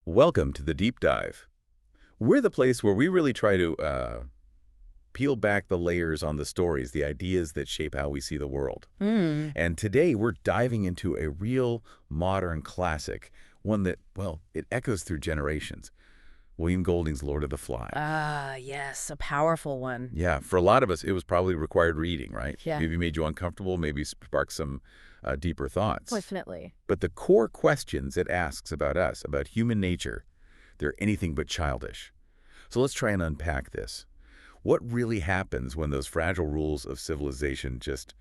Welcome to the Deep Dive. We're the place where we really try to peel back the layers on the stories, the ideas that shape how we see the world. Mm. And today we're diving into a real modern classic, one that, well, it echoes through generations. William Golding's Lord of the Flies. Ah, yes, a powerful one. Yeah, for a lot of us, it was probably required reading, right? Yeah. Maybe made you uncomfortable, maybe sparked some deeper thoughts. Definitely. But the core questions it asks about us, about human nature, they're anything but childish. So let's try and unpack this. What really happens when those fragile rules of civilization just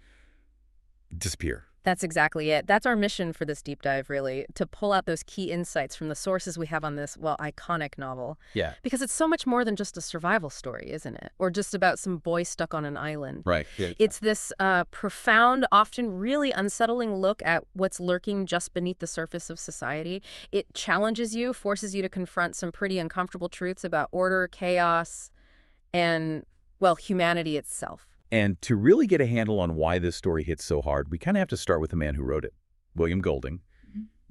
disappear? That's exactly it. That's our mission for this deep dive, really, to pull out those key insights from the sources we have on this, well, iconic novel. Yeah. Because it's so much more than just a survival story, isn't it? Or just about some boy stuck on an island. Right. Yeah. It's this profound, often really unsettling look at what's lurking just beneath the surface of society. It challenges you, forces you to confront some pretty uncomfortable truths about order, chaos, and, well, humanity itself. And to really get a handle on why this story hits so hard, we kind of have to start with the man who wrote it, William Golding,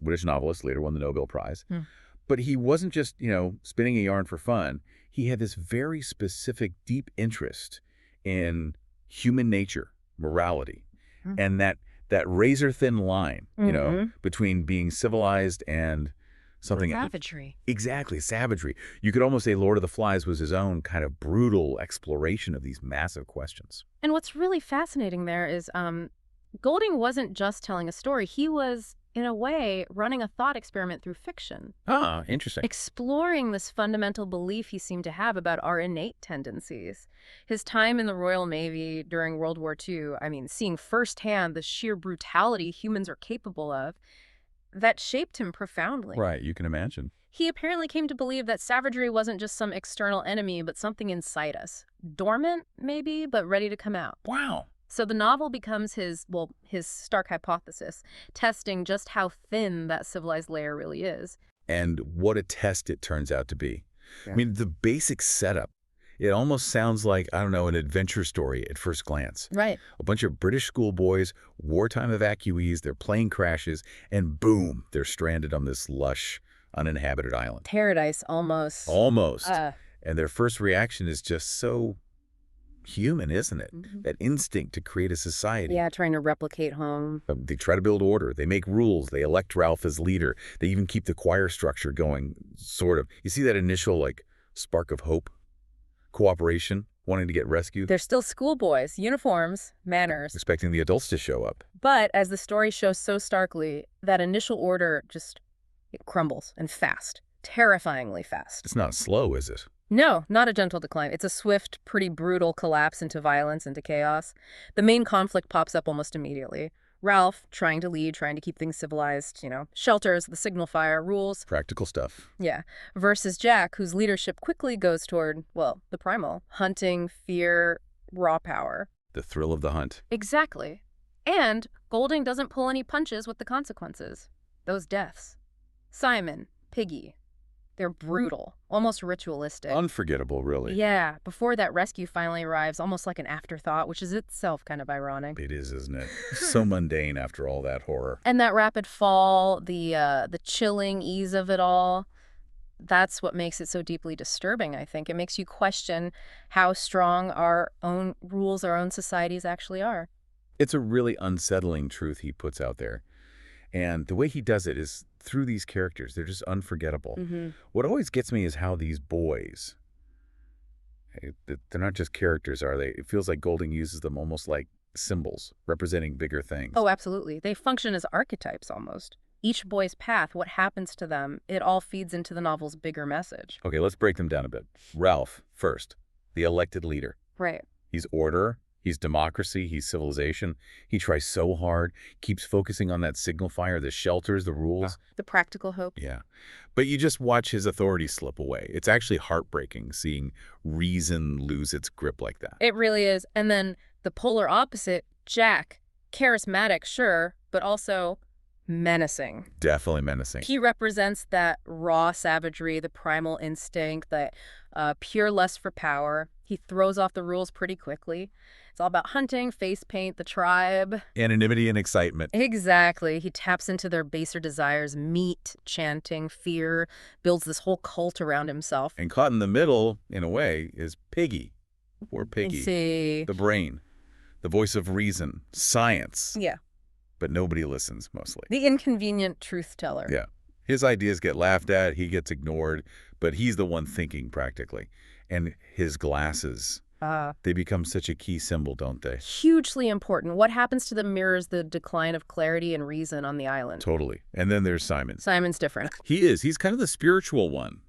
British novelist, later won the Nobel Prize. Hmm. But he wasn't just, spinning a yarn for fun. He had this very specific, deep interest in human nature, morality, Hmm. and that razor-thin line, Mhm. between being civilized and something. Savagery. Exactly, savagery. You could almost say Lord of the Flies was his own kind of brutal exploration of these massive questions. And what's really fascinating there is Golding wasn't just telling a story. He was, in a way, running a thought experiment through fiction, Ah, interesting. exploring this fundamental belief he seemed to have about our innate tendencies. His time in the Royal Navy during World War II, seeing firsthand the sheer brutality humans are capable of, that shaped him profoundly. Right, you can imagine. He apparently came to believe that savagery wasn't just some external enemy, but something inside us. Dormant, maybe, but ready to come out. Wow. So the novel becomes his stark hypothesis, testing just how thin that civilized layer really is. And what a test it turns out to be. Yeah. I mean, the basic setup, it almost sounds like, I don't know, an adventure story at first glance. Right. A bunch of British schoolboys, wartime evacuees, their plane crashes, and boom, they're stranded on this lush, uninhabited island. Paradise, almost. Almost. Uh, And their first reaction is just so human, isn't it? Mhm. That instinct to create a society. yeah, trying to replicate home. They try to build order. They make rules. They elect Ralph as leader. They even keep the choir structure going, sort of. You see that initial, spark of hope? Cooperation? Wanting to get rescued? They're still schoolboys, uniforms, manners. Expecting the adults to show up. But as the story shows so starkly, that initial order it crumbles, and fast. Terrifyingly fast. It's not slow, is it? No, not a gentle decline. It's a swift, pretty brutal collapse into violence, into chaos. The main conflict pops up almost immediately. Ralph, trying to lead, trying to keep things civilized, shelters, the signal fire, rules. Practical stuff. Yeah. Versus Jack, whose leadership quickly goes toward, well, the primal. Hunting, fear, raw power. The thrill of the hunt. Exactly. And Golding doesn't pull any punches with the consequences. Those deaths. Simon, Piggy. They're brutal, almost ritualistic. Unforgettable, really. Yeah, before that rescue finally arrives, almost like an afterthought, which is itself kind of ironic. It is, isn't it? So mundane after all that horror. And that rapid fall, the chilling ease of it all, that's what makes it so deeply disturbing, I think. It makes you question how strong our own rules, our own societies actually are. It's a really unsettling truth he puts out there. And the way he does it is through these characters. They're just unforgettable. Mm-hmm. What always gets me is how these boys, they're not just characters, are they? It feels like Golding uses them almost like symbols, representing bigger things. Oh, absolutely. They function as archetypes almost. Each boy's path, what happens to them, it all feeds into the novel's bigger message. Okay, let's break them down a bit. Ralph, first, the elected leader. Right. He's order, he's democracy, he's civilization. He tries so hard, keeps focusing on that signal fire, the shelters, the rules. The practical hope. Yeah. But you just watch his authority slip away. It's actually heartbreaking seeing reason lose its grip like that. It really is. And then the polar opposite, Jack. Charismatic, sure, but also menacing. Definitely menacing. He represents that raw savagery, the primal instinct, that pure lust for power. He throws off the rules pretty quickly. It's all about hunting, face paint, the tribe. Anonymity and excitement. Exactly. He taps into their baser desires, meat, chanting, fear, builds this whole cult around himself. And caught in the middle, in a way, is Piggy. Poor Piggy. See. The brain, the voice of reason, science. Yeah. But nobody listens, mostly. The inconvenient truth teller. Yeah. His ideas get laughed at, he gets ignored, but he's the one thinking, practically. And his glasses, they become such a key symbol, don't they? Hugely important. What happens to them mirrors the decline of clarity and reason on the island. Totally. And then there's Simon. Simon's different. He's kind of the spiritual one.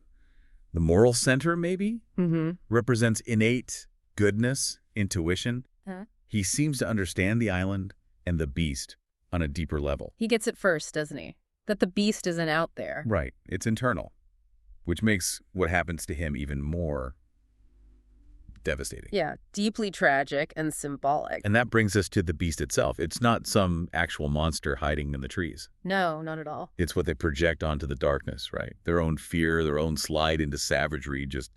The moral center, maybe? Represents innate goodness, intuition. He seems to understand the island and the beast on a deeper level. He gets it first, doesn't he? That the beast isn't out there. Right. It's internal, which makes what happens to him even more devastating. Yeah, deeply tragic and symbolic. And that brings us to the beast itself. It's not some actual monster hiding in the trees. No, not at all. It's what they project onto the darkness, right? Their own fear, their own slide into savagery, just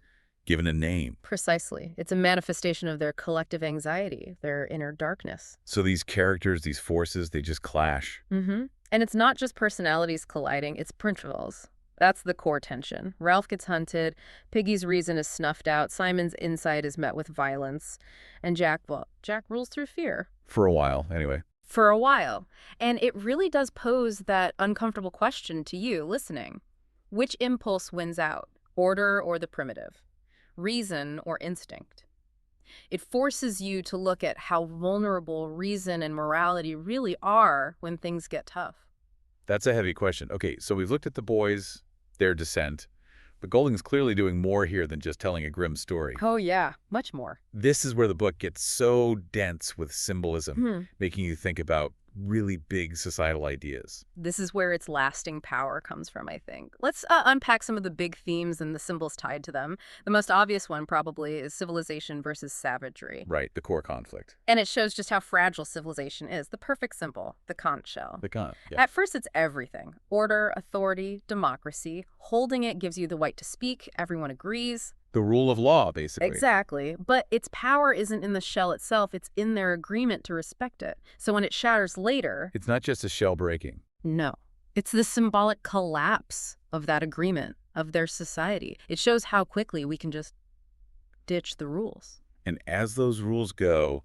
given a name. Precisely. It's a manifestation of their collective anxiety, their inner darkness. So these characters, these forces, they just clash. And it's not just personalities colliding, it's principles. That's the core tension. Ralph gets hunted, Piggy's reason is snuffed out, Simon's insight is met with violence, and Jack rules through fear. For a while, anyway. For a while. And it really does pose that uncomfortable question to you listening. Which impulse wins out? Order or the primitive? Reason or instinct? It forces you to look at how vulnerable reason and morality really are when things get tough. That's a heavy question. Okay, so we've looked at the boys, their descent, but Golding's clearly doing more here than just telling a grim story. Oh yeah, much more. This is where the book gets so dense with symbolism, making you think about really big societal ideas. This is where its lasting power comes from, I think. Let's unpack some of the big themes and the symbols tied to them. The most obvious one probably is civilization versus savagery. Right, the core conflict. And it shows just how fragile civilization is. The perfect symbol, the conch shell. The conch, yeah. At first, it's everything. Order, authority, democracy. Holding it gives you the right to speak. Everyone agrees. The rule of law, basically. Exactly. But its power isn't in the shell itself. It's in their agreement to respect it. So when it shatters later... It's not just a shell breaking. No. It's the symbolic collapse of that agreement, of their society. It shows how quickly we can just ditch the rules. And as those rules go,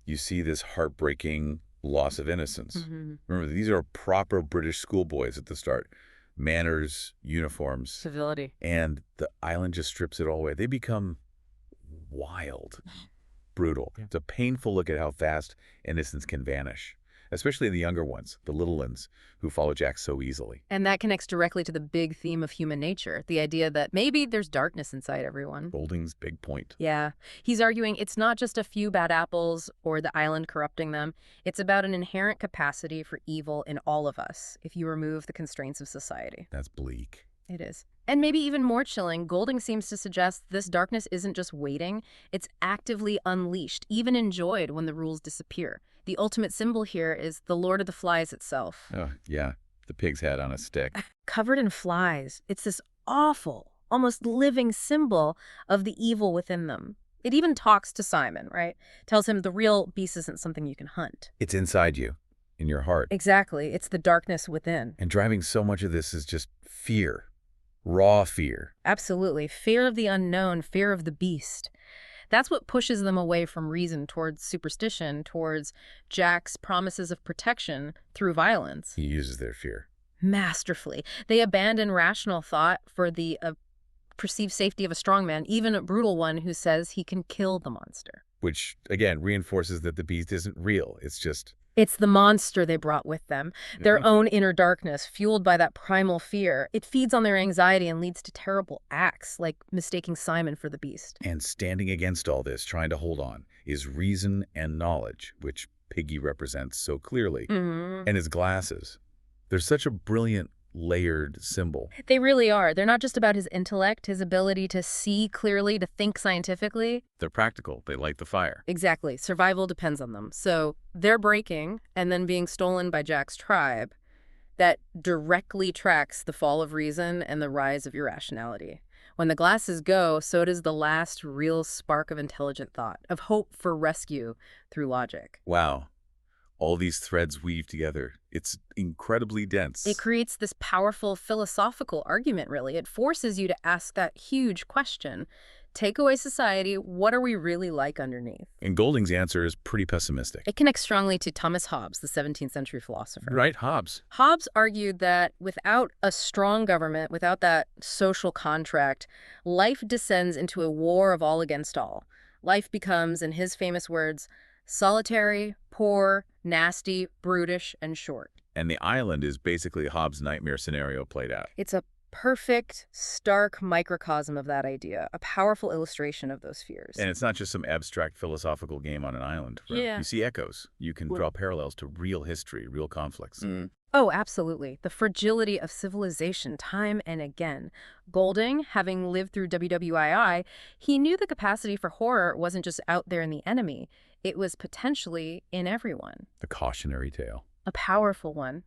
you see this heartbreaking loss of innocence. Remember, these are proper British schoolboys at the start. Manners, uniforms. Civility. And the island just strips it all away. They become wild, brutal. It's a painful look at how fast innocence can vanish, especially the younger ones, the little ones, who follow Jack so easily. And that connects directly to the big theme of human nature, the idea that maybe there's darkness inside everyone. Golding's big point. Yeah. He's arguing it's not just a few bad apples or the island corrupting them. It's about an inherent capacity for evil in all of us, if you remove the constraints of society. That's bleak. It is. And maybe even more chilling, Golding seems to suggest this darkness isn't just waiting, it's actively unleashed, even enjoyed when the rules disappear. The ultimate symbol here is the Lord of the Flies itself. Oh, yeah. The pig's head on a stick. Covered in flies. It's this awful, almost living symbol of the evil within them. It even talks to Simon, right? Tells him the real beast isn't something you can hunt. It's inside you, in your heart. Exactly. It's the darkness within. And driving so much of this is just fear. Raw fear. Absolutely. Fear of the unknown, fear of the beast. That's what pushes them away from reason towards superstition, towards Jack's promises of protection through violence. He uses their fear. Masterfully. They abandon rational thought for the perceived safety of a strong man, even a brutal one who says he can kill the monster. Which, again, reinforces that the beast isn't real. It's the monster they brought with them, their own inner darkness, fueled by that primal fear. It feeds on their anxiety and leads to terrible acts, like mistaking Simon for the beast. And standing against all this, trying to hold on, is reason and knowledge, which Piggy represents so clearly. And his glasses. They're such a brilliant, layered symbol. They really are. They're not just about his intellect, his ability to see clearly, to think scientifically. They're practical. They light the fire. Exactly. Survival depends on them. So they're breaking and then being stolen by Jack's tribe. That directly tracks the fall of reason and the rise of irrationality. When the glasses go, so does the last real spark of intelligent thought, of hope for rescue through logic. Wow. All these threads weave together. It's incredibly It dense. creates this powerful philosophical argument, really. It forces you to ask that huge question. Take away society, what are we really like underneath? And Golding's answer is pretty pessimistic. It connects strongly to Thomas Hobbes, the 17th century philosopher. Right, Hobbes. Hobbes argued that without a strong government, without that social contract, life descends into a war of all against all. Life becomes, in his famous words, solitary, poor, nasty, brutish, and short. And the island is basically Hobbes' nightmare scenario played out. It's a perfect, stark microcosm of that idea, a powerful illustration of those fears. And it's not just some abstract philosophical game on an island. Right? Yeah. You see echoes. You can draw parallels to real history, real conflicts. Oh, absolutely. The fragility of civilization, time and again. Golding, having lived through WWII, he knew the capacity for horror wasn't just out there in the enemy. It was potentially in everyone. The cautionary tale. A powerful one.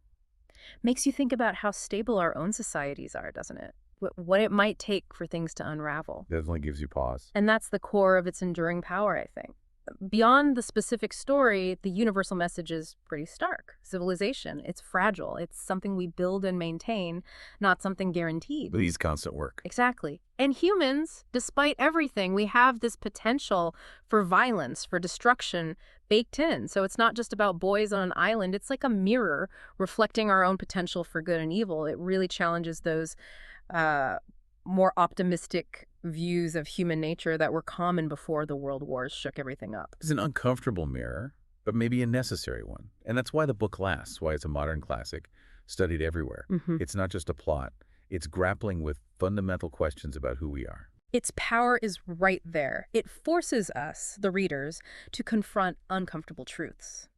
Makes you think about how stable our own societies are, doesn't it? What it might take for things to unravel. Definitely gives you pause. And that's the core of its enduring power, I think. Beyond the specific story, the universal message is pretty stark. Civilization, it's fragile. It's something we build and maintain, not something guaranteed. But needs constant work. Exactly. And humans, despite everything, we have this potential for violence, for destruction baked in. So it's not just about boys on an island. It's like a mirror reflecting our own potential for good and evil. It really challenges those more optimistic views of human nature that were common before the world wars shook everything up. It's an uncomfortable mirror, but maybe a necessary one. And that's why the book lasts, why it's a modern classic, studied everywhere. It's not just a plot. It's grappling with fundamental questions about who we are. Its power is right there. It forces us, the readers, to confront uncomfortable truths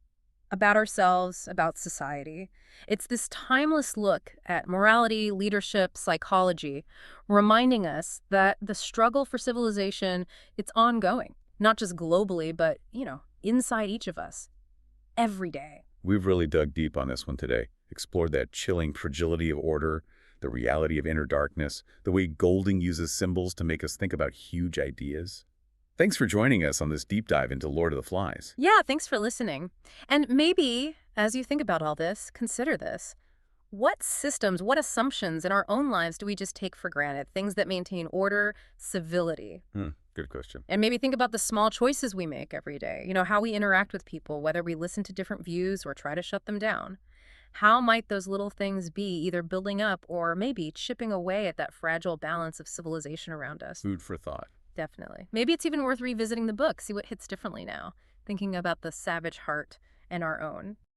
about ourselves, about society. It's this timeless look at morality, leadership, psychology, reminding us that the struggle for civilization, it's ongoing, not just globally, but, inside each of us, every day. We've really dug deep on this one today, explored that chilling fragility of order, the reality of inner darkness, the way Golding uses symbols to make us think about huge ideas. Thanks for joining us on this deep dive into Lord of the Flies. Yeah, thanks for listening. And maybe, as you think about all this, consider this. What systems, what assumptions in our own lives do we just take for granted? Things that maintain order, civility. Good question. And maybe think about the small choices we make every day. How we interact with people, whether we listen to different views or try to shut them down. How might those little things be either building up or maybe chipping away at that fragile balance of civilization around us? Food for thought. Definitely. Maybe it's even worth revisiting the book, see what hits differently now, thinking about the savage heart and our own.